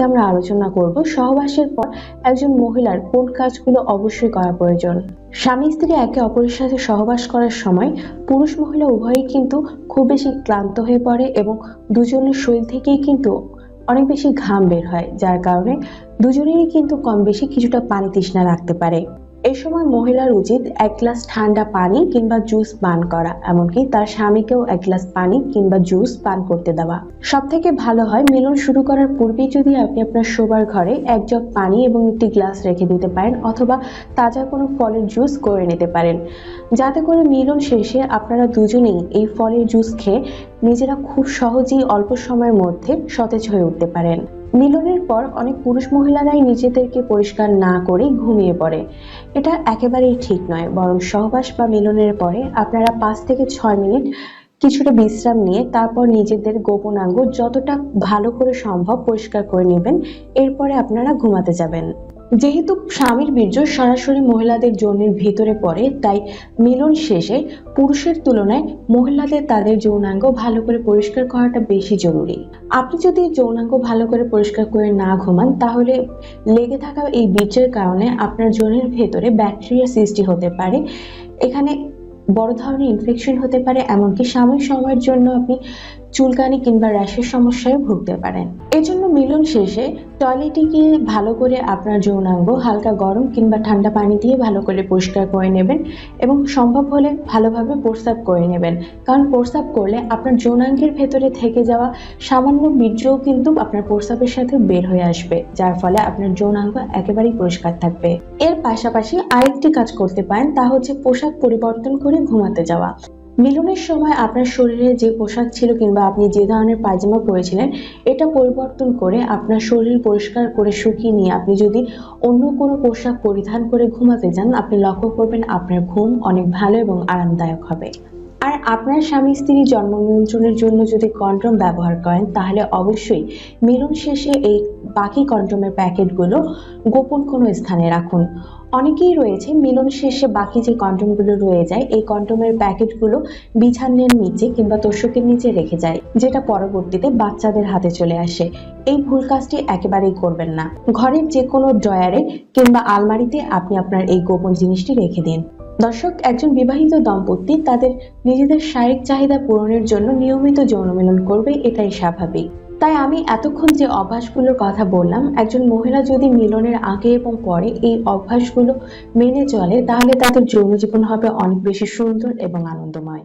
আমরা আলোচনা করব সহবাসের পর একজন মহিলার কোন কাজগুলো অবশ্যই করা প্রয়োজন। স্বামী স্ত্রী একে অপরের সাথে সহবাস করার সময় পুরুষ মহিলা উভয়ই কিন্তু খুব বেশি ক্লান্ত হয়ে পড়ে এবং দুজনের শরীর থেকেই কিন্তু অনেক বেশি ঘাম বের হয়, যার কারণে দুজনেরই কিন্তু কম বেশি কিছুটা পানি তৃষ্ণা লাগতে পারে। এই সময় মহিলার উচিত 1 গ্লাস ঠান্ডা পানি কিংবা জুস পান করা, এমনকি তার স্বামীকেও 1 গ্লাস পানি কিংবা জুস পান করতে দেওয়া। সব থেকে ভালো হয় মিলন শুরু করার পূর্বেই যদি আপনি আপনার শোবার ঘরে 1 জগ পানি এবং একটি গ্লাস রেখে দিতে পারেন, অথবা তাজা কোনো ফলের জুস করে নিতে পারেন, যাতে করে মিলন শেষে আপনারা দুজনেই এই ফলের জুস খেয়ে নিজেরা খুব সহজেই অল্প সময়ের মধ্যে সতেজ হয়ে উঠতে পারেন। মিলনের পর অনেক পুরুষ মহিলারাই নিজেদেরকে পরিষ্কার না করে ঘুমিয়ে পড়ে। এটা একেবারেই ঠিক নয়, বরং সহবাস বা মিলনের পরে আপনারা 5 থেকে 6 মিনিট কিছুটা বিশ্রাম নিয়ে তারপর নিজেদের গোপনাঙ্গ যতটা ভালো করে সম্ভব পরিষ্কার করে নেবেন। এরপরে আপনারা ঘুমাতে যাবেন। যেহেতু স্বামীর বীর্য সরাসরি মহিলাদের যৌনের ভেতরে পড়ে, তাই মিলন শেষে পুরুষের তুলনায় মহিলাদের তাদের যৌনাঙ্গ ভালো করে পরিষ্কার করাটা বেশি জরুরি। আপনি যদি যৌনাঙ্গ ভালো করে পরিষ্কার করে না ঘুমান, তাহলে লেগে থাকা এই বীর্যের কারণে আপনার যৌনের ভেতরে ব্যাকটেরিয়া সৃষ্টি হতে পারে। এখানে বড় ধরনের ইনফেকশন হতে পারে, এমনকি সাময়িক সময়ের জন্য আপনি চুলকানি কিংবা র্যাশের সমস্যায় ভুগতে পারেন। এজন্য মিলন শেষে টয়লেটে গিয়ে ভালো করে আপনার যৌনাঙ্গ হালকা গরম কিংবা ঠান্ডা পানি দিয়ে ভালো করে পরিষ্কার করে নেবেন এবং সম্ভব হলে ভালোভাবে প্রস্রাব করে নেবেন, কারণ প্রস্রাব করলে আপনার যৌনাঙ্গের ভেতরে থেকে যাওয়া সামান্য বীর্যও কিন্তু আপনার প্রস্রাবের সাথে বের হয়ে আসবে, যার ফলে আপনার যৌনাঙ্গ একেবারেই পরিষ্কার থাকবে। এর পাশাপাশি আরেকটি কাজ করতে পারেন, তা হচ্ছে পোশাক পরিবর্তন করে ঘুমাতে যাওয়া। মিলনের সময় আপনার শরীরে যে পোশাক ছিল কিংবা আপনি যে ধরনের পায়জামা পরেছিলেন, এটা পরিবর্তন করে আপনার শরীর পরিষ্কার করে শুকিয়ে নিয়ে আপনি যদি অন্য কোনো পোশাক পরিধান করে ঘুমাতে যান, আপনি লক্ষ্য করবেন আপনার ঘুম অনেক ভালো এবং আরামদায়ক হবে। আর আপনার স্বামী স্ত্রী জন্ম নিয়ন্ত্রণের জন্য যদি কন্ডোম ব্যবহার করেন, তাহলে অবশ্যই মিলন শেষে এই বাকি কন্ডোমের প্যাকেটগুলো গোপন কোনো স্থানে রাখুন। অনেকেই রয়েছে মিলন শেষে বাকি যে কন্ডোমগুলো রয়ে যায়, এই কন্ডোমের প্যাকেটগুলো বিছানার নিচে কিংবা তোশকের নিচে রেখে যায়, যেটা পরবর্তীতে বাচ্চাদের হাতে চলে আসে। এই ভুল কাজটি একেবারেই করবেন না। ঘরের যে কোনো ড্রয়ারে কিংবা আলমারিতে আপনি আপনার এই গোপন জিনিসটি রেখে দিন। দর্শক, একজন বিবাহিত দম্পতি তাদের নিজেদের শারীরিক চাহিদা পূরণের জন্য নিয়মিত যৌন মিলন করবে, এটাই স্বাভাবিক। তাই আমি এতক্ষণ যে অভ্যাসগুলোর কথা বললাম, একজন মহিলা যদি মিলনের আগে এবং পরে এই অভ্যাসগুলো মেনে চলে, তাহলে তাদের যৌন জীবন হবে অনেক বেশি সুন্দর এবং আনন্দময়।